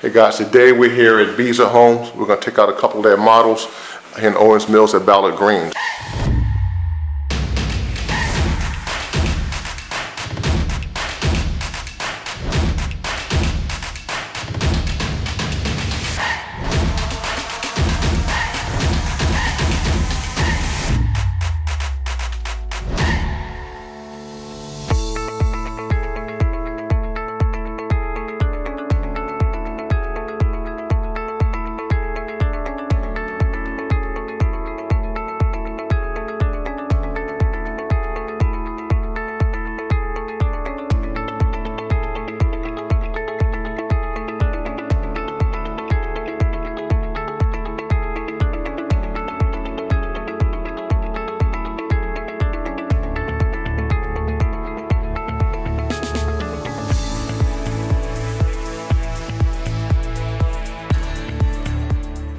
Hey guys, today we're here at Beazer Homes. We're going to take out a couple of their models here in Owings Mills at Ballard Green.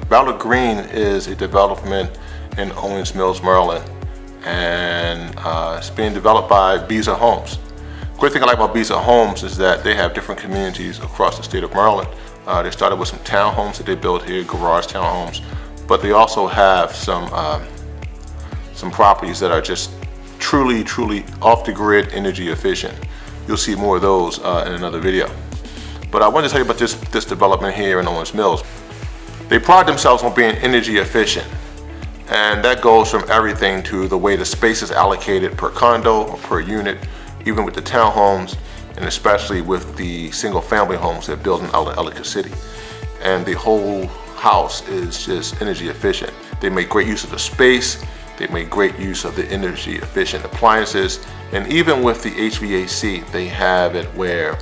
Ballard Green is a development in Owings Mills, Maryland, and it's being developed by Beazer Homes. Great thing I like about Beazer Homes is that they have different communities across the state of Maryland. They started with some townhomes that they built here, garage townhomes, but they also have some properties that are just truly off the grid, energy efficient. You'll see more of those in another video. But I wanted to tell you about this development here in Owings Mills. They pride themselves on being energy efficient, and that goes from everything to the way the space is allocated per condo or per unit, even with the townhomes, and especially with the single family homes that build in Ellicott City. And the whole house is just energy efficient. They make great use of the space, they make great use of the energy efficient appliances, and even with the HVAC, they have it where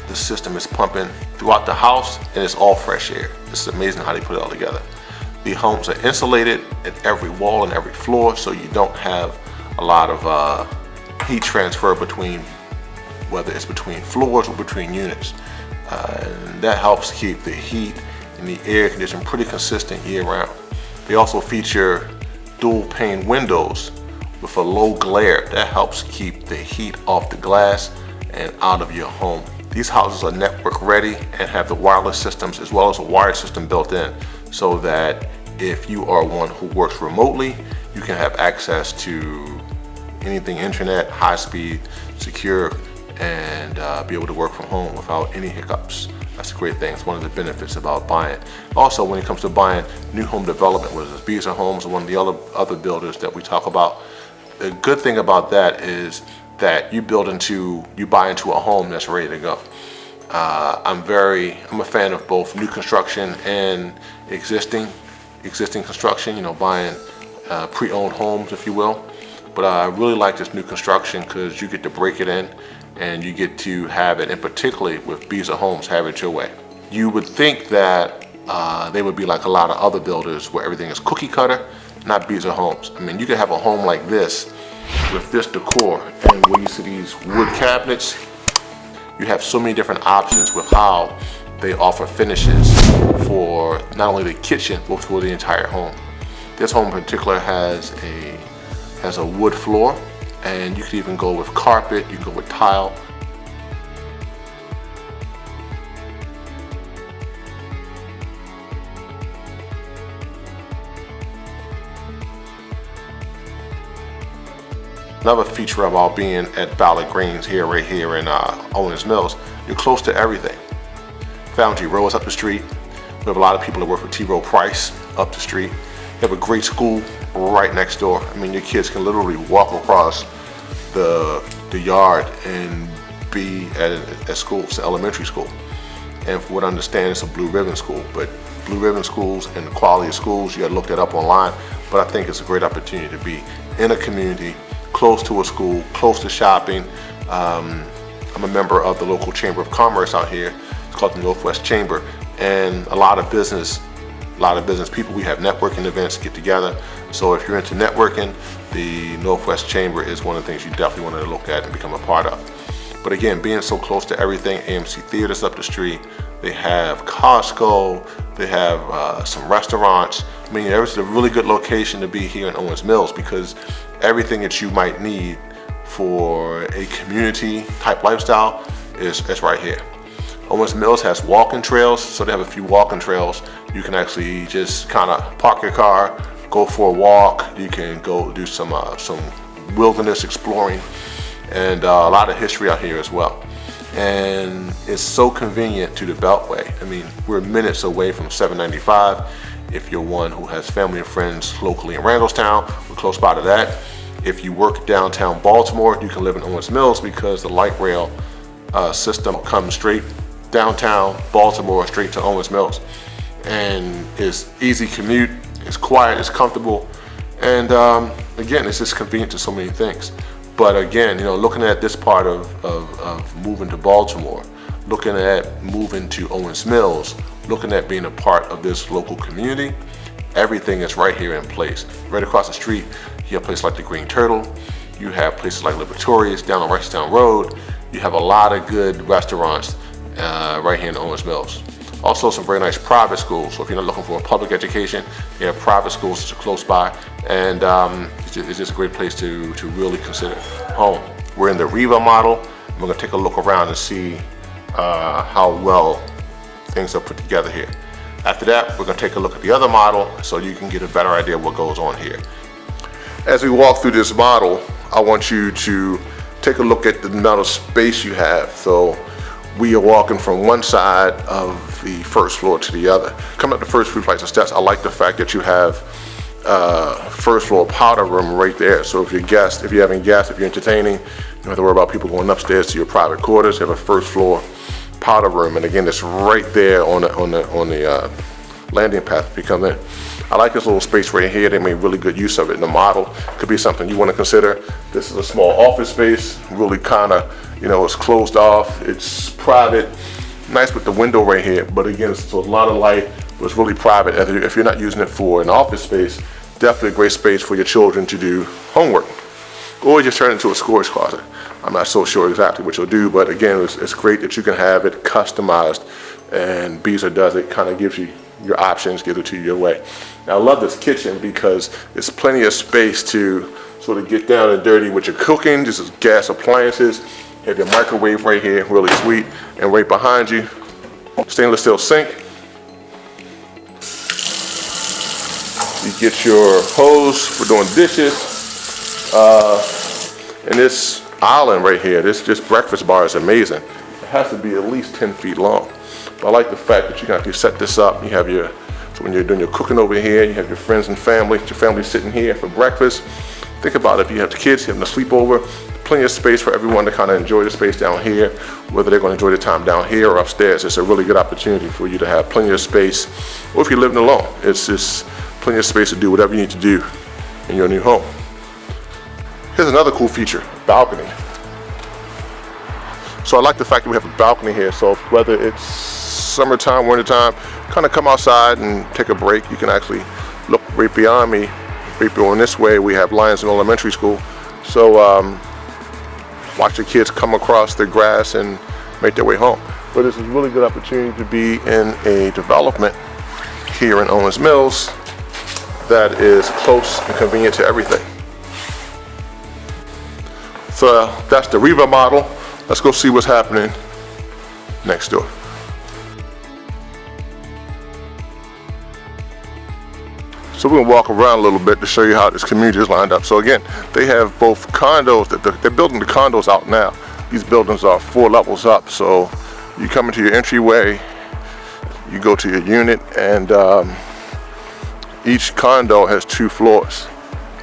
the system is pumping throughout the house and it's all fresh air. It's amazing how they put it all together. The homes are insulated at every wall and every floor, so you don't have a lot of heat transfer between, whether it's between floors or between units. And that helps keep the heat and the air conditioning pretty consistent year round. They also feature dual pane windows with a low glare. That helps keep the heat off the glass and out of your home. These houses are network ready and have the wireless systems as well as a wired system built in, so that if you are one who works remotely, you can have access to anything internet, high speed, secure, and be able to work from home without any hiccups. That's a great thing. It's one of the benefits about buying. Also, when it comes to buying new home development, whether it's Beazer Homes or one of the other builders that we talk about, the good thing about that is that you buy into a home that's ready to go. I'm a fan of both new construction and existing construction, buying pre-owned homes, if you will. But I really like this new construction because you get to break it in and you get to have it, and particularly with Beazer Homes, have it your way. You would think that they would be like a lot of other builders where everything is cookie cutter, not Beazer Homes. I mean, you could have a home like this with this decor, and when you see these wood cabinets, you have so many different options with how they offer finishes for not only the kitchen but for the entire home. This home in particular has a wood floor, and you can even go with carpet, you can go with tile. Another feature about being at Ballard Greens right here in Owings Mills, you're close to everything. Foundry Row is up the street. We have a lot of people that work for T. Rowe Price up the street. You have a great school right next door. I mean, your kids can literally walk across the yard and be at school. It's an elementary school. And from what I understand, it's a blue ribbon school. But blue ribbon schools and the quality of schools, you gotta look that up online. But I think it's a great opportunity to be in a community close to a school, close to shopping. I'm a member of the local Chamber of Commerce out here. It's called the Northwest Chamber, and a lot of business people, we have networking events, get together. So if you're into networking, the Northwest Chamber is one of the things you definitely want to look at and become a part of. But again, being so close to everything, AMC Theaters up the street, they have Costco, they have some restaurants. I mean, it's a really good location to be here in Owings Mills because everything that you might need for a community type lifestyle is right here. Owings Mills has walking trails, so they have a few walking trails. You can actually just kind of park your car, go for a walk. You can go do some wilderness exploring, and a lot of history out here as well. And it's so convenient to the Beltway. I mean, we're minutes away from 795. If you're one who has family and friends locally in Randallstown, we're close by to that. If you work downtown Baltimore, you can live in Owings Mills because the light rail system comes straight downtown Baltimore, straight to Owings Mills. And it's easy commute, it's quiet, it's comfortable, and again, it's just convenient to so many things. But again, you know, looking at this part of moving to Baltimore, looking at moving to Owings Mills, looking at being a part of this local community, everything is right here in place. Right across the street, you have places like the Green Turtle, you have places like Libertorious down on Wrightstown Road, you have a lot of good restaurants right here in Owings Mills. Also some very nice private schools, so if you're not looking for a public education, you have private schools that are close by, and it's just a great place to really consider home. We're in the Reva model. We're going to take a look around and see how well things are put together here. After that, we're going to take a look at the other model so you can get a better idea of what goes on here. As we walk through this model, I want you to take a look at the amount of space you have. So we are walking from one side of the first floor to the other. Coming up the first few flights of steps, I like the fact that you have first floor powder room right there. So if you're having guests, if you're entertaining, you don't have to worry about people going upstairs to your private quarters. You have a first floor powder room, and again, it's right there on the landing path if you come in. I like this little space right here. They made really good use of it in the model. Could be something you want to consider. This is a small office space, really kind of, you know, it's closed off, it's private, nice with the window right here, but again, it's a lot of light, but it's really private. If you're not using it for an office space, definitely a great space for your children to do homework, or just turn it into a storage closet. I'm not so sure exactly what you'll do, but again, it's great that you can have it customized, and Beazer does it, kind of gives you your options, gives it to you your way. Now, I love this kitchen because there's plenty of space to sort of get down and dirty with your cooking. This is gas appliances. You have your microwave right here, really sweet, and right behind you, stainless steel sink. You get your hose for doing dishes, and this island right here, this breakfast bar is amazing. It has to be at least 10 feet long. But I like the fact that you can actually set this up. You have so when you're doing your cooking over here, you have your friends and family, your family sitting here for breakfast. Think about it, if you have the kids, you have them to sleep over, plenty of space for everyone to kind of enjoy the space down here, whether they're going to enjoy the time down here or upstairs. It's a really good opportunity for you to have plenty of space, or if you're living alone, it's just plenty of space to do whatever you need to do in your new home. Here's another cool feature, balcony. So I like the fact that we have a balcony here, so whether it's summertime, wintertime, kind of come outside and take a break. You can actually look right beyond me, right beyond this way, we have Lionsden Elementary School. So watch the kids come across the grass and make their way home. But it's a really good opportunity to be in a development here in Owings Mills that is close and convenient to everything. So that's the Reva model. Let's go see what's happening next door. So we're gonna walk around a little bit to show you how this community is lined up. So again, they have both condos, they're building the condos out now. These buildings are 4 levels up. So you come into your entryway, you go to your unit, and each condo has 2 floors.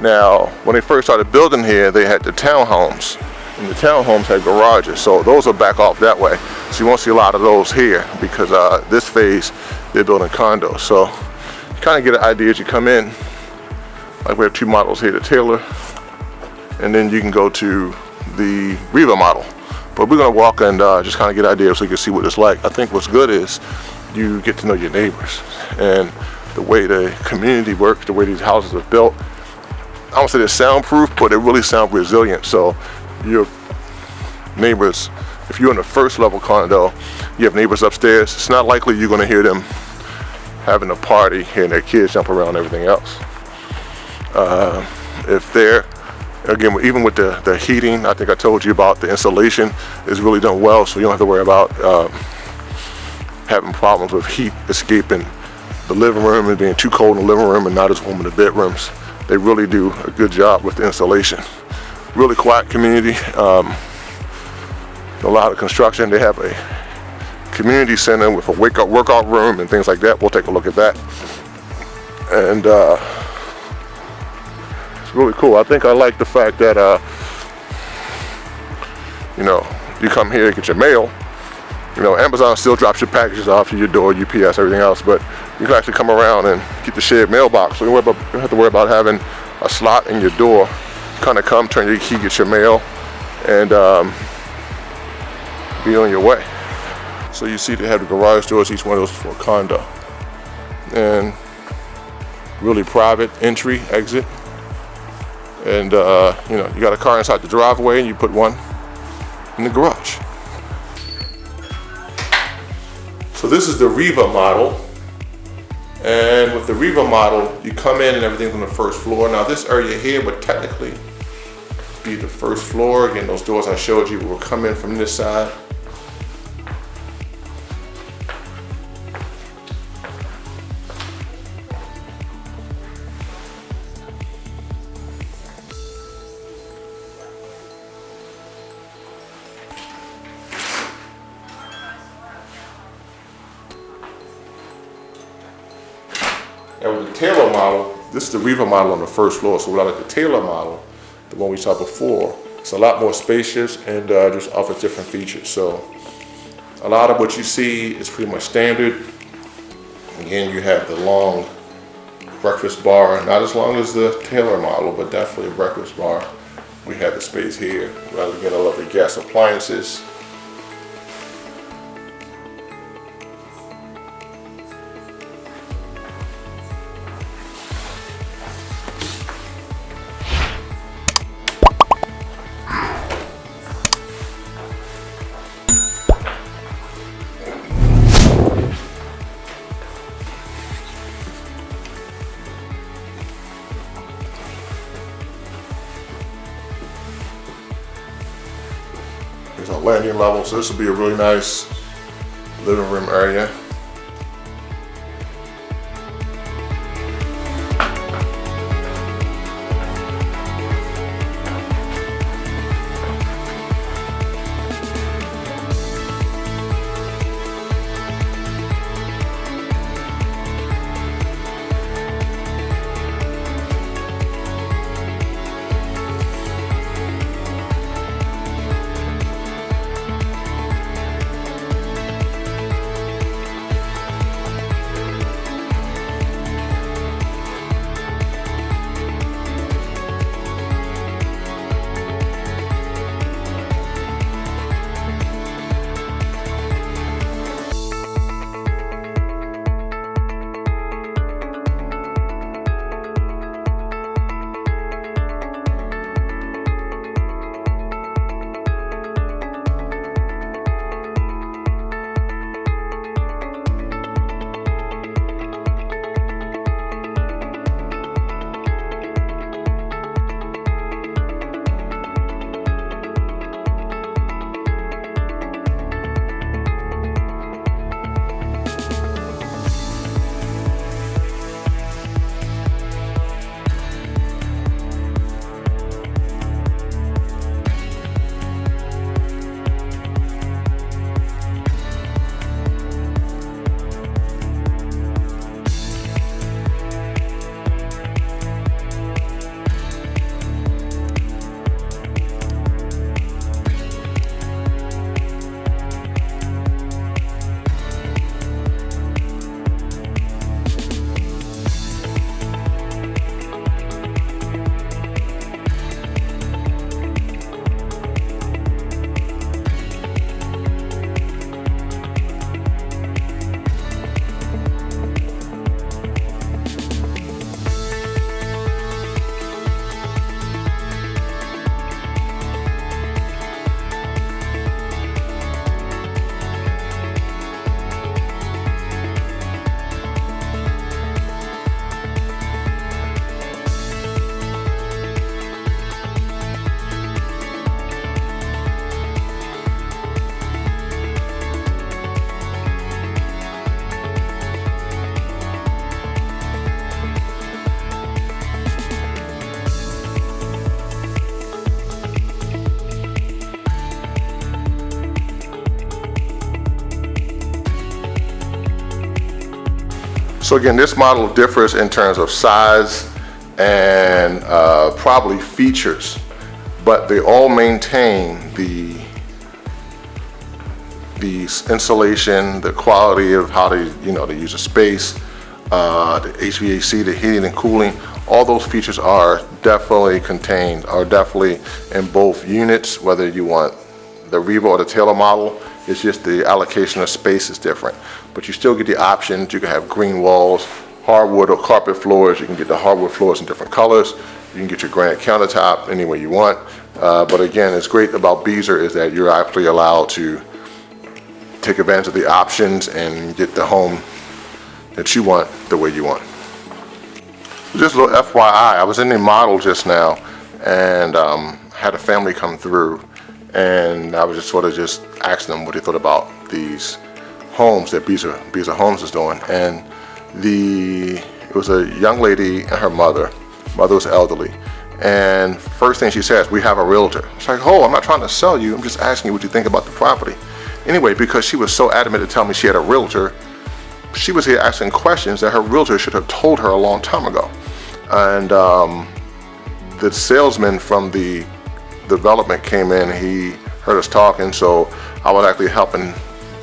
Now, when they first started building here, they had the townhomes, and the townhomes had garages. So those are back off that way. So you won't see a lot of those here because this phase, they're building condos. So kind of get an idea as you come in. Like we have 2 models here, the Taylor, and then you can go to the Reva model. But we're gonna walk and just kind of get an idea so you can see what it's like. I think what's good is you get to know your neighbors and the way the community works, the way these houses are built. I don't say they're soundproof, but they really sound resilient. So your neighbors, if you're in a first level condo, you have neighbors upstairs, it's not likely you're gonna hear them having a party, hearing their kids jump around and everything else. If they're, again, even with the heating, I think I told you about the insulation is really done well, so you don't have to worry about having problems with heat escaping the living room and being too cold in the living room and not as warm in the bedrooms. They really do a good job with the installation. Really quiet community. A lot of construction. They have a community center with a workout room and things like that. We'll take a look at that. And it's really cool. I think I like the fact that you know, you come here to get your mail. You know, Amazon still drops your packages off to your door, UPS, everything else, but you can actually come around and get the shared mailbox. So you don't have to worry about having a slot in your door. Kind of come, turn your key, get your mail, and be on your way. So you see they have the garage doors, each one of those for a condo. And really private entry, exit. And you know, you got a car inside the driveway and you put one in the garage. So this is the Reva model. And with the Reva model, you come in and everything's on the first floor. Now this area here would technically be the first floor. Again, those doors I showed you will come in from this side. And with the Taylor model, this is the Reva model on the first floor. So without the Taylor model, the one we saw before, it's a lot more spacious and just offers different features. So a lot of what you see is pretty much standard. Again, you have the long breakfast bar, not as long as the Taylor model, but definitely a breakfast bar. We have the space here. Again, I love the gas appliances. There's a landing level, so this will be a really nice living room area. So again, this model differs in terms of size and probably features, but they all maintain the insulation, the quality of how they use the space, the HVAC, the heating and cooling. All those features are definitely in both units, whether you want the Reva or the Taylor model. It's just the allocation of space is different, but you still get the options. You can have green walls, hardwood or carpet floors. You can get the hardwood floors in different colors. You can get your granite countertop any way you want. But again, it's great about Beazer is that you're actually allowed to take advantage of the options and get the home that you want the way you want. Just a little FYI, I was in the model just now and had a family come through, and I was just sort of just asking them what they thought about these homes that Beazer Homes is doing. And it was a young lady and her mother. Mother was elderly, and first thing she says, "We have a realtor." It's like, "Oh, I'm not trying to sell you. I'm just asking you what you think about the property." Anyway, because she was so adamant to tell me she had a realtor, she was here asking questions that her realtor should have told her a long time ago. And the salesman from the development came in, he heard us talking, so I was actually helping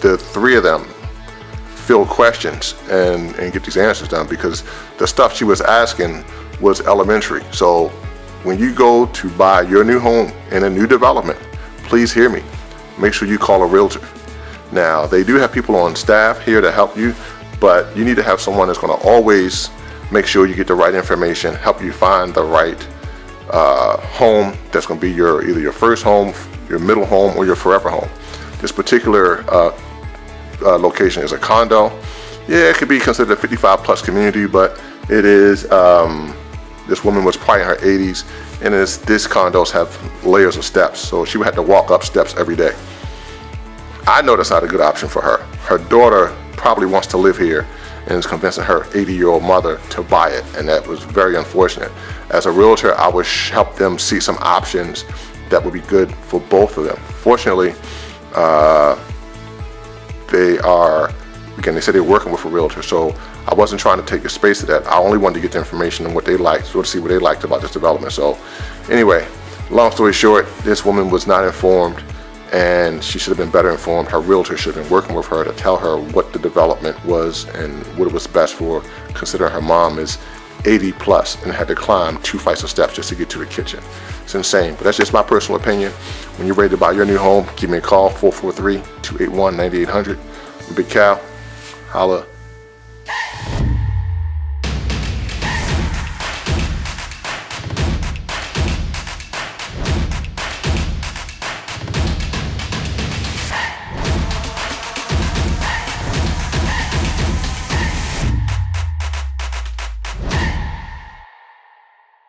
the three of them field questions and get these answers done, because the stuff she was asking was elementary. So when you go to buy your new home in a new development, please hear me. Make sure you call a realtor. Now, they do have people on staff here to help you, but you need to have someone that's going to always make sure you get the right information, help you find the right home that's going to be either your first home, your middle home, or your forever home. This particular location is a condo. Yeah, it could be considered a 55 plus community, but it is, this woman was probably in her 80s, and these condos have layers of steps, so she would have to walk up steps every day. I know that's not a good option for her. Her daughter probably wants to live here and is convincing her 80-year-old mother to buy it, and that was very unfortunate. As a realtor, I would help them see some options that would be good for both of them. Fortunately, they said they're working with a realtor, so I wasn't trying to take the space of that. I only wanted to get the information and what they liked, so to see what they liked about this development. So anyway, long story short, this woman was not informed, and she should have been better informed. Her realtor should have been working with her to tell her what the development was and what it was best for, considering her mom is 80 plus and had to climb 2 flights of steps just to get to the kitchen. It's insane, but that's just my personal opinion. When you're ready to buy your new home, give me a call, 443-281-9800. I'm Big Cal. Holla.